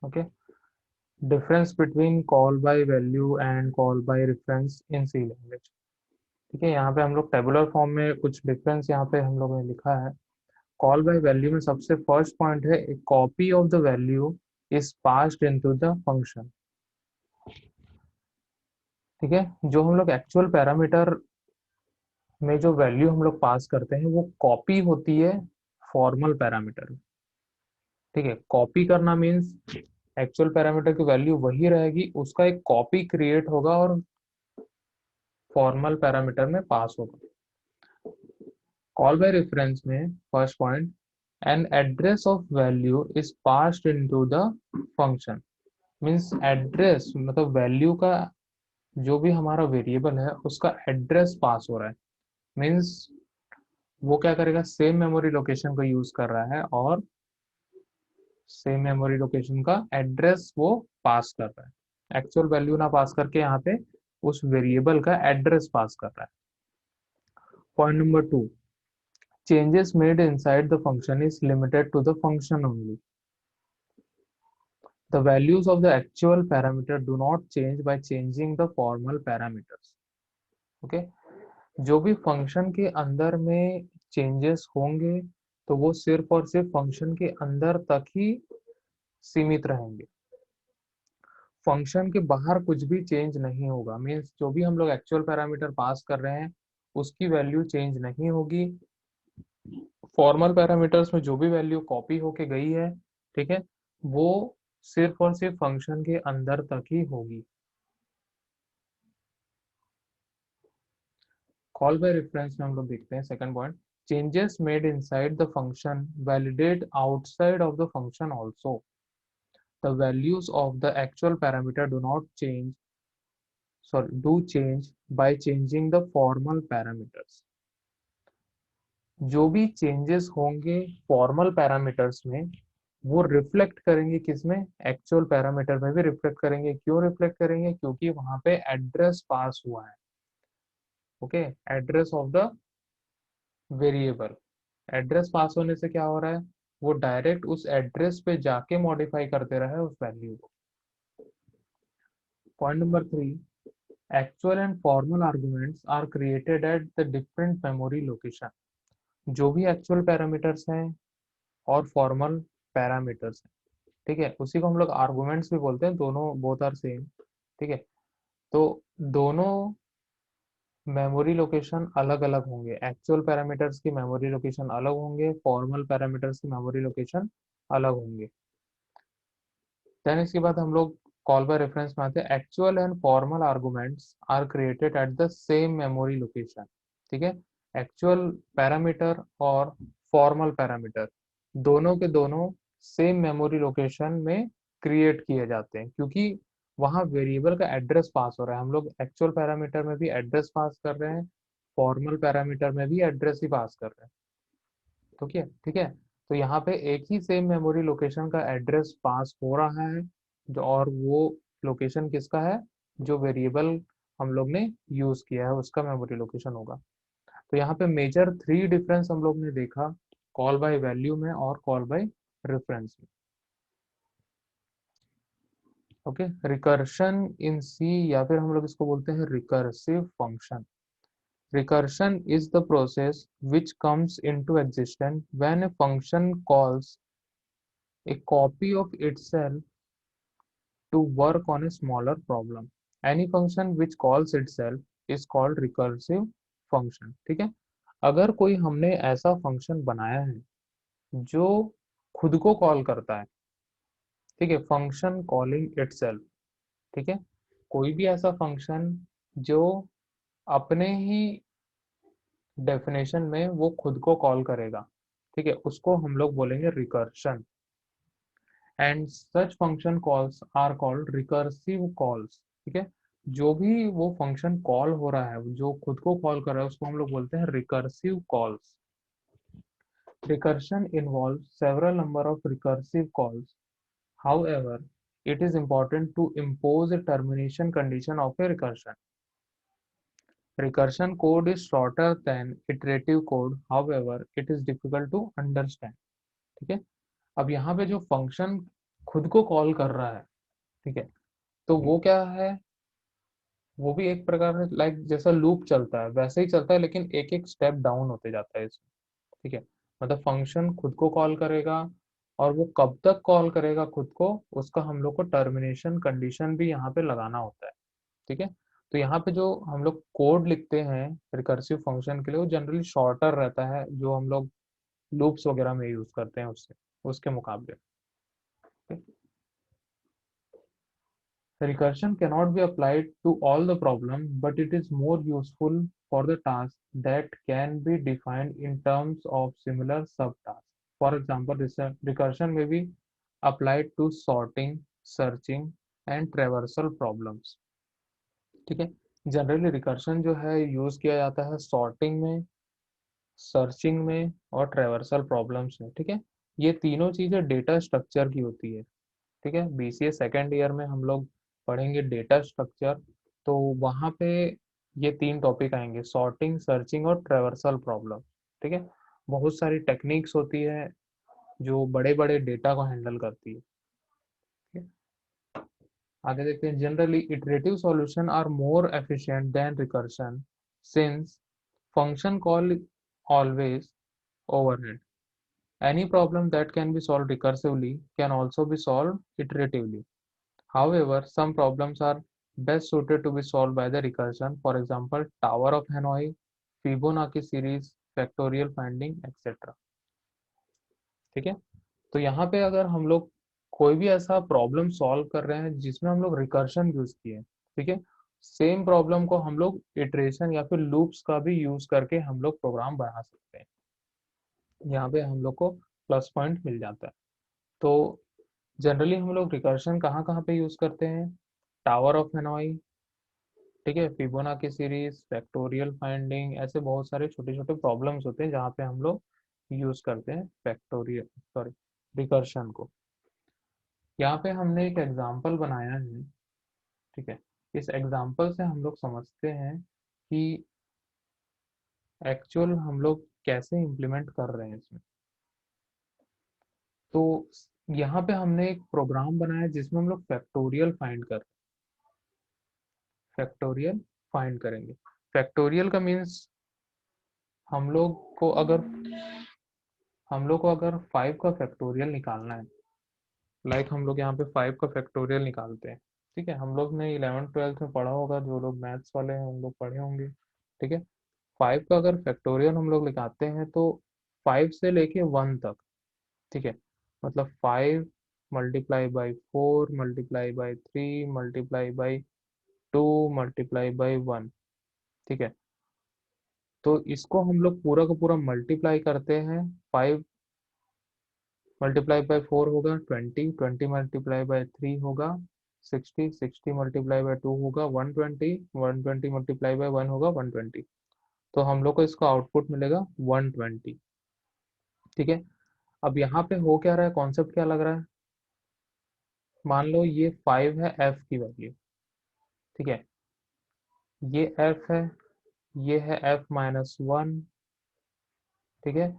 Okay, difference between call by value and call by reference in C language. ठीक है, यहाँ पे हम लोग टेबुलर फॉर्म में कुछ डिफरेंस यहाँ पे हम लोगों ने लिखा है। कॉल बाय वैल्यू में सबसे फर्स्ट पॉइंट है, ए copy of the value is passed into the function. ठीक है, जो हम लोग एक्चुअल पैरामीटर में जो वैल्यू हम लोग पास करते हैं वो कॉपी होती है फॉर्मल पैरामीटर। ठीक है, कॉपी करना मीन्स एक्चुअल पैरामीटर की वैल्यू वही रहेगी, उसका एक कॉपी क्रिएट होगा और फॉर्मल पैरामीटर में पास होगा। कॉल बाय रेफरेंस में first point, an address of value is passed into the function. Means address मतलब वैल्यू का जो भी हमारा वेरिएबल है उसका एड्रेस पास हो रहा है। मीन्स वो क्या करेगा, सेम मेमोरी लोकेशन को यूज कर रहा है और सेम मेमोरी लोकेशन का एड्रेस वो पास कर रहा है। एक्चुअल वैल्यू ना पास करके यहाँ पे उस वेरिएबल का एड्रेस पास कर रहा है। Point number 2, changes made inside the function is limited to the function only. The values of the actual parameter do not change by changing the formal parameters. Okay, जो भी फंक्शन के अंदर में changes होंगे तो वो सिर्फ और सिर्फ फंक्शन के अंदर तक ही सीमित रहेंगे। फंक्शन के बाहर कुछ भी चेंज नहीं होगा। मीन्स जो भी हम लोग एक्चुअल पैरामीटर पास कर रहे हैं उसकी वैल्यू चेंज नहीं होगी। फॉर्मल पैरामीटर्स में जो भी वैल्यू कॉपी होके गई है, ठीक है, वो सिर्फ और सिर्फ फंक्शन के अंदर तक ही होगी। कॉल बाय रेफरेंस में हम लोग देखते हैं second point, changes made inside the function validate outside of the function also. The values of the actual parameter do not change, sorry do change by changing the formal parameters. जो भी changes होंगे formal parameters में वो reflect करेंगे किसमें, actual parameter में भी reflect करेंगे। क्यों रिफ्लेक्ट करेंगे, क्योंकि वहां पे एड्रेस पास हुआ है। Okay, address of the variable, address पास होने से क्या हो रहा है, वो डायरेक्ट उस एड्रेस पे जाके मॉडिफाई करते रहे उस वैल्यू को। Point number 3, actual and formal arguments are created at the different memory location. जो भी एक्चुअल पैरामीटर्स हैं और फॉर्मल पैरामीटर्स हैं, ठीक है, उसी को हम लोग आर्गुमेंट्स भी बोलते हैं, दोनों बोथ आर सेम। ठीक है, तो दोनों मेमोरी लोकेशन अलग अलग होंगे। एक्चुअल पैरामीटर्स की मेमोरी लोकेशन अलग होंगे, फॉर्मल पैरामीटर्स की मेमोरी लोकेशन अलग होंगे। देन इसके बाद हम लोग कॉल बाय रेफरेंस में आते हैं, actual and formal arguments are created at the same memory location. ठीक है, एक्चुअल पैरामीटर और फॉर्मल पैरामीटर दोनों के दोनों सेम मेमोरी लोकेशन में क्रिएट किए जाते हैं, क्योंकि वहाँ वेरिएबल का एड्रेस पास हो रहा है। हम लोग एक्चुअल पैरामीटर में भी एड्रेस पास कर रहे हैं, फॉर्मल पैरामीटर में भी एड्रेस ही पास कर रहे हैं। तो क्या, ठीक है, तो यहाँ पे एक ही सेम मेमोरी लोकेशन का एड्रेस पास हो रहा है, जो और वो लोकेशन किसका है, जो वेरिएबल हम लोग ने यूज किया है उसका मेमोरी लोकेशन होगा। तो यहाँ पे मेजर 3 डिफरेंस हम लोग ने देखा, कॉल बाय वैल्यू में और कॉल बाय रेफरेंस में। ओके, रिकर्शन इन सी, या फिर हम लोग इसको बोलते हैं recursive function. Recursion is the process which comes into existence when a function calls a copy of itself to work on a smaller problem. Any function which calls itself is called recursive function. ठीक है, अगर कोई हमने ऐसा function बनाया है जो खुद को कॉल करता है, ठीक है, फंक्शन कॉलिंग इटसेल्फ। ठीक है, कोई भी ऐसा फंक्शन जो अपने ही डेफिनेशन में वो खुद को कॉल करेगा, ठीक है, उसको हम लोग बोलेंगे recursion. And such function calls are called recursive calls. ठीक है, जो भी वो फंक्शन कॉल हो रहा है जो खुद को कॉल कर रहा है उसको हम लोग बोलते हैं recursive calls. Recursion involves several number of recursive calls. However, it is important to impose a termination condition of a recursion. Recursion code is shorter than iterative code, however, it is difficult to understand. ठीक है, अब यहाँ पे जो function खुद को call कर रहा है, ठीक है, तो वो क्या है, वो भी एक प्रकार से लाइक जैसा लूप चलता है वैसे ही चलता है, लेकिन एक एक स्टेप डाउन होते जाता है इसमें, ठीक है। मतलब फंक्शन खुद को कॉल करेगा, और वो कब तक कॉल करेगा खुद को, उसका हम लोग को टर्मिनेशन कंडीशन भी यहाँ पे लगाना होता है, ठीक है। तो यहाँ पे जो हम लोग कोड लिखते हैं रिकर्सिव फंक्शन के लिए, वो जनरली शॉर्टर रहता है जो हम लोग लूप्स वगैरह में यूज करते हैं उससे, उसके मुकाबले। Recursion cannot be applied to all the problem, but it is more useful for the task that can be defined in terms of similar subtasks. For example, recursion may be applied to sorting, searching, and traversal problems. ठीक है, generally recursion जो है use किया जाता है sorting में, searching में और ट्रेवर्सल प्रॉब्लम्स में, ठीक है। ये तीनों चीजें डेटा स्ट्रक्चर की होती है, ठीक है। बीसीए सेकेंड ईयर में हम लोग पढ़ेंगे डेटा स्ट्रक्चर, तो वहाँ पे ये तीन टॉपिक आएंगे, सॉर्टिंग, सर्चिंग और ट्रेवर्सल प्रॉब्लम, ठीक है। बहुत सारी टेक्निक्स होती है जो बड़े बड़े डेटा को हैंडल करती है, ठीक है। आगे देखते हैं, generally iterative solution are more efficient than recursion since function call always overhead. Any problem that can be solved recursively can also be solved iteratively. However, some problems are best suited to be solved by the recursion, for example, Tower of Hanoi, Fibonacci series, factorial finding, etc. ठीक है, तो यहाँ पे अगर हम लोग कोई भी ऐसा प्रॉब्लम सॉल्व कर रहे हैं जिसमें हम लोग रिकर्शन यूज किए, ठीक है, सेम प्रॉब्लम को हम लोग इटरेशन या फिर लूप्स का भी यूज करके हम लोग प्रोग्राम बना सकते हैं। यहाँ पे हम लोग को प्लस पॉइंट मिल जाता है। तो जनरली हम लोग रिकर्शन कहाँ कहाँ पे यूज करते हैं, टावर ऑफ हेनॉई, ठीक है, फिबोनाची सीरीज, फैक्टोरियल फाइंडिंग, ऐसे बहुत सारे छोटे छोटे प्रॉब्लम्स होते हैं जहाँ पे हम लोग यूज करते हैं फैक्टोरियल, सॉरी, रिकर्शन को। यहाँ पे हमने एक एग्जांपल बनाया है, ठीक है। इस एग्जांपल से हम लोग समझते हैं कि एक्चुअल हम लोग कैसे इम्प्लीमेंट कर रहे हैं इसमें। तो यहाँ पे हमने एक प्रोग्राम बनाया जिसमें हम लोग फैक्टोरियल फाइंड करेंगे। फैक्टोरियल का मीन्स हम लोग को अगर हम लोग को अगर 5 का फैक्टोरियल निकालना है, लाइक हम लोग यहाँ पे 5 का फैक्टोरियल निकालते हैं, ठीक है। हम लोग ने 11th 12th में पढ़ा होगा, जो लोग मैथ्स वाले हैं उन लोग पढ़े होंगे, ठीक है। 5 का अगर फैक्टोरियल हम लोग निकालते हैं तो 5 से लेके 1 तक, ठीक है, मतलब 5 multiply by 4 multiply by 3 multiply by 2 multiply by 1, ठीक है। तो इसको हम लोग पूरा का पूरा मल्टीप्लाई करते हैं। 5 मल्टीप्लाई बाई 4 होगा 20, 20 मल्टीप्लाई बाई 3 होगा 60, 60 मल्टीप्लाई बाई 2 होगा 120, 120 मल्टीप्लाई बाई 1 होगा 120। तो हम लोग को इसका आउटपुट मिलेगा 120, ठीक है। अब यहाँ पे हो क्या रहा है, कॉन्सेप्ट क्या लग रहा है, मान लो ये 5 है एफ की वैल्यू, ठीक है, ये एफ है, ये है एफ माइनस वन, ठीक है।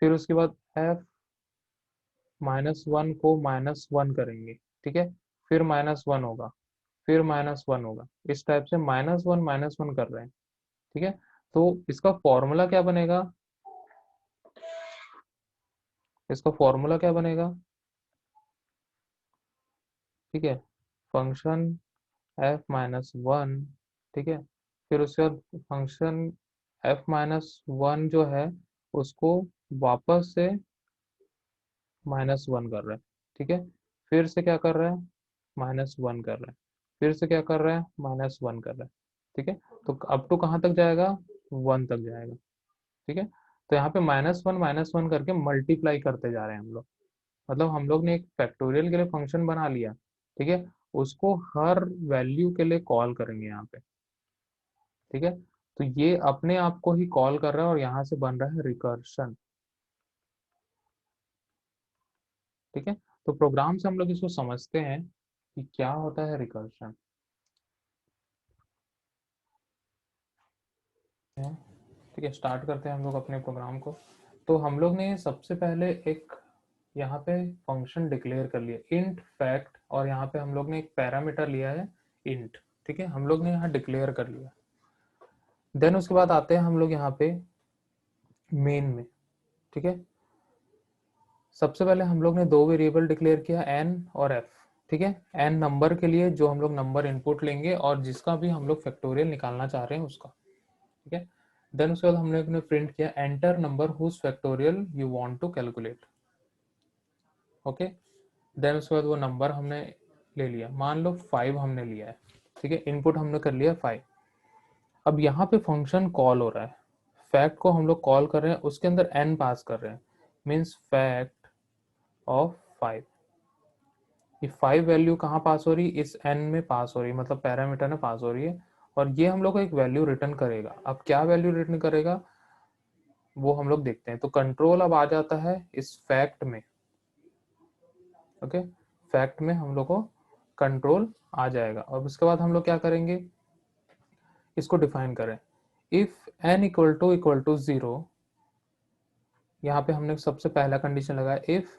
फिर उसके बाद एफ माइनस वन को माइनस वन करेंगे, ठीक है, फिर माइनस वन होगा, फिर माइनस वन होगा, इस टाइप से माइनस वन कर रहे हैं, ठीक है। तो इसका फॉर्मूला क्या बनेगा, इसका फॉर्मूला क्या बनेगा, ठीक है, फंक्शन एफ माइनस वन, ठीक है, फिर उसके बाद फंक्शन एफ माइनस वन जो है उसको वापस से माइनस वन कर रहा है, ठीक है, फिर से क्या कर रहा है, माइनस वन कर रहा है, फिर से क्या कर रहा है, माइनस वन कर रहा है, ठीक है। तो अप टू कहाँ तक जाएगा, वन तक जाएगा, ठीक है। तो यहाँ पे माइनस वन करके मल्टीप्लाई करते जा रहे हैं हम लोग, मतलब हम लोग ने एक फैक्टोरियल के लिए फंक्शन बना लिया, ठीक है, उसको हर वैल्यू के लिए कॉल करेंगे यहाँ पे, ठीक है। तो ये अपने आप को ही कॉल कर रहा है और यहाँ से बन रहा है रिकर्शन, ठीक है। तो प्रोग्राम से हम लोग इसको समझते हैं कि क्या होता है रिकर्शन, ठीक है। स्टार्ट करते हैं हम लोग अपने प्रोग्राम को। तो हम लोग ने सबसे पहले एक यहाँ पे फंक्शन डिक्लेयर कर लिया इंट फैक्ट, और यहाँ पे हम लोग ने एक पैरामीटर लिया है इंट, ठीक है, हम लोग ने यहाँ डिक्लेयर कर लिया। देन उसके बाद आते हैं हम लोग यहाँ पे मेन में, ठीक है। सबसे पहले हम लोग ने दो वेरिएबल डिक्लेयर किया, एन और एफ, ठीक है। एन नंबर के लिए जो हम लोग नंबर इनपुट लेंगे और जिसका भी हम लोग फैक्टोरियल निकालना चाह रहे हैं उसका, ठीक है। देन उसके बाद हमने प्रिंट किया enter number whose factorial you want to calculate, okay. Then उसके बाद वो नंबर हमने ले लिया, मान लो 5 हमने लिया है, ठीक है, इनपुट हमने कर लिया 5। अब यहाँ पे फंक्शन कॉल हो रहा है, फैक्ट को हम लोग कॉल कर रहे हैं, उसके अंदर एन पास कर रहे हैं, मीन्स फैक्ट ऑफ 5। ये 5 वैल्यू कहाँ पास हो रही, इस एन में पास हो रही है, मतलब पैरामीटर में पास हो रही है, और ये हम लोग को एक वैल्यू रिटर्न करेगा। अब क्या वैल्यू रिटर्न करेगा वो हम लोग देखते हैं। तो कंट्रोल अब आ जाता है इस फैक्ट में, ओके। फैक्ट में हम लोग को कंट्रोल आ जाएगा। अब उसके बाद हम लोग क्या करेंगे, इसको डिफाइन करें, इफ n इक्वल टू 0, यहाँ पे हमने सबसे पहला कंडीशन लगाया, इफ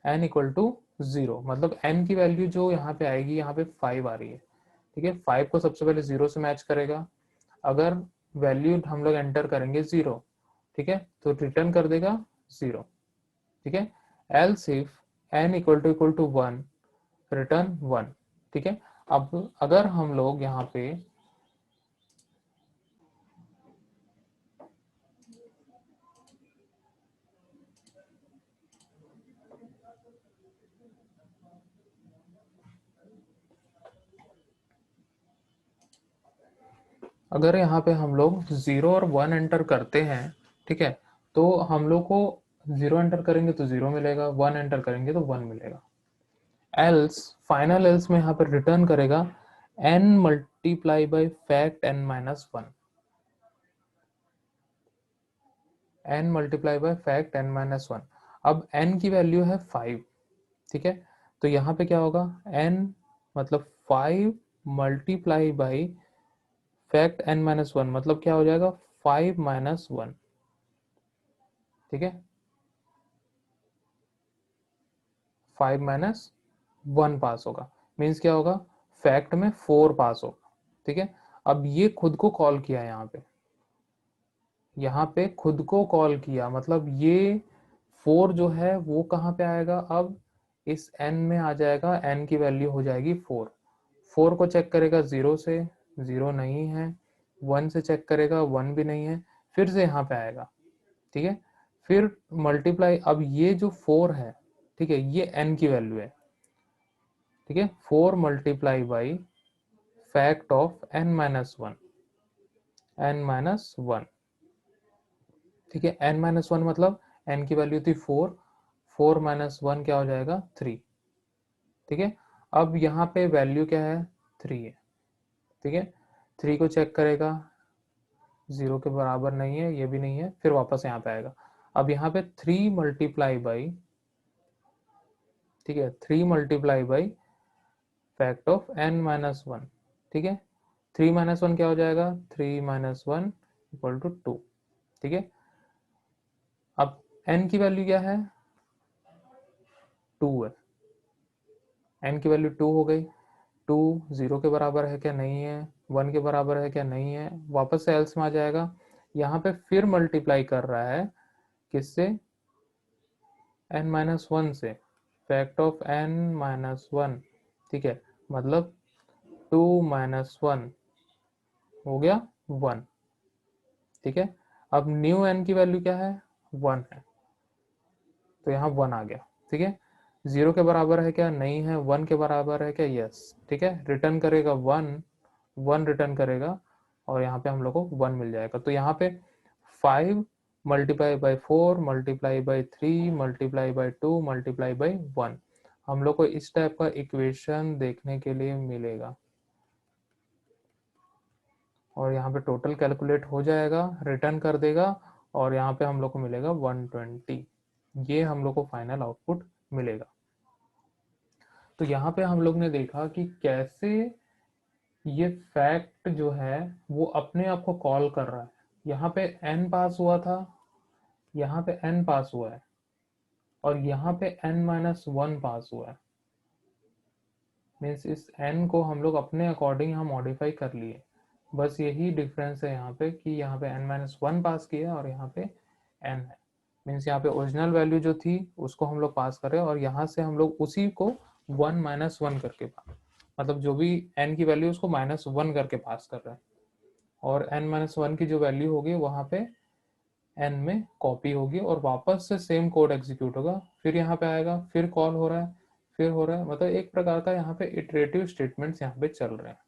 n इक्वल टू 0, मतलब n की वैल्यू जो यहाँ पे आएगी, यहाँ पे 5 आ रही है, ठीक है। 5 को सबसे पहले 0 से मैच करेगा, अगर वैल्यू हम लोग एंटर करेंगे 0, ठीक है, तो रिटर्न कर देगा 0, ठीक है। Else if n equal to 1, return 1, ठीक है। अब अगर हम लोग यहाँ पे अगर यहाँ पे हम लोग 0 और 1 एंटर करते हैं, ठीक है, तो हम लोग को 0 एंटर करेंगे तो 0 मिलेगा, 1 एंटर करेंगे तो 1 मिलेगा। एल्स, फाइनल एल्स में यहाँ पर रिटर्न करेगा n multiply by fact n minus 1, n multiply by fact n minus 1। अब n की वैल्यू है 5, ठीक है, तो यहाँ पे क्या होगा, n मतलब 5 multiply by fact n minus 1, मतलब क्या हो जाएगा 5 माइनस 1, ठीक है, 5 माइनस 1 पास होगा, मीन्स क्या होगा, फैक्ट में 4 पास होगा, ठीक है। अब ये खुद को कॉल किया, यहाँ पे खुद को कॉल किया, मतलब ये 4 जो है वो कहाँ पे आएगा, अब इस n में आ जाएगा, n की वैल्यू हो जाएगी 4। 4 को चेक करेगा 0 से, 0 नहीं है, 1 से चेक करेगा 1 भी नहीं है, फिर से यहाँ पे आएगा, ठीक है, फिर मल्टीप्लाई, अब ये जो 4 है, ठीक है, ये n की वैल्यू है, ठीक है, 4 multiply by fact of n minus 1, n minus 1, ठीक है। n माइनस 1 मतलब n की वैल्यू थी 4, 4 माइनस 1 क्या हो जाएगा 3, ठीक है। अब यहाँ पे वैल्यू क्या है 3 है, ठीक है, 3 को चेक करेगा, 0 के बराबर नहीं है, ये भी नहीं है, फिर वापस यहाँ पे आएगा। अब यहाँ पे 3 मल्टीप्लाई बाई, ठीक है, 3 multiply by fact of n minus 1, ठीक है, 3 माइनस 1 क्या हो जाएगा, 3 माइनस 1 इक्वल टू 2, ठीक है। अब n की वैल्यू क्या है 2 है, n की वैल्यू 2 हो गई, 2 0 के बराबर है क्या नहीं है, 1 के बराबर है क्या नहीं है, वापस से एल्स में आ जाएगा। यहाँ पे फिर मल्टीप्लाई कर रहा है, किससे, n माइनस 1 से, फैक्ट ऑफ n माइनस 1, ठीक है, मतलब 2 माइनस 1 हो गया 1, ठीक है। अब न्यू n की वैल्यू क्या है 1 है, तो यहाँ 1 आ गया, ठीक है। 0 के बराबर है क्या नहीं है, 1 के बराबर है क्या, यस, ठीक है, रिटर्न करेगा 1, 1 रिटर्न करेगा, और यहाँ पे हम लोग को 1 मिल जाएगा। तो यहाँ पे 5 multiply by 4 multiply by 3 multiply by 2 multiply by 1, हम लोग को इस टाइप का इक्वेशन देखने के लिए मिलेगा, और यहाँ पे टोटल कैलकुलेट हो जाएगा, रिटर्न कर देगा, और यहाँ पे हम लोग को मिलेगा 120, ये हम लोग को फाइनल आउटपुट मिलेगा। तो यहाँ पे हम लोग ने देखा कि कैसे ये फैक्ट जो है वो अपने आप को कॉल कर रहा है। यहाँ पे n पास हुआ था, यहाँ पे n पास हुआ है, और यहाँ पे n-1 पास हुआ है, मीन्स इस n को हम लोग अपने अकॉर्डिंग यहाँ मॉडिफाई कर लिए। बस यही डिफरेंस है यहाँ पे कि यहाँ पे n-1 पास किया और यहाँ पे n है। मीन्स यहाँ पे ओरिजिनल वैल्यू जो थी उसको हम लोग पास कर रहे हैं और यहाँ से हम लोग उसी को 1 - 1 करके मतलब जो भी n की वैल्यू उसको -1 करके पास कर रहे हैं, और n-1 की जो वैल्यू होगी वहाँ पे n में कॉपी होगी और वापस से सेम कोड एग्जीक्यूट होगा, फिर यहाँ पे आएगा, फिर कॉल हो रहा है, फिर हो रहा है, मतलब एक प्रकार का यहाँ पे इटरेटिव स्टेटमेंट्स यहाँ पे चल रहे हैं।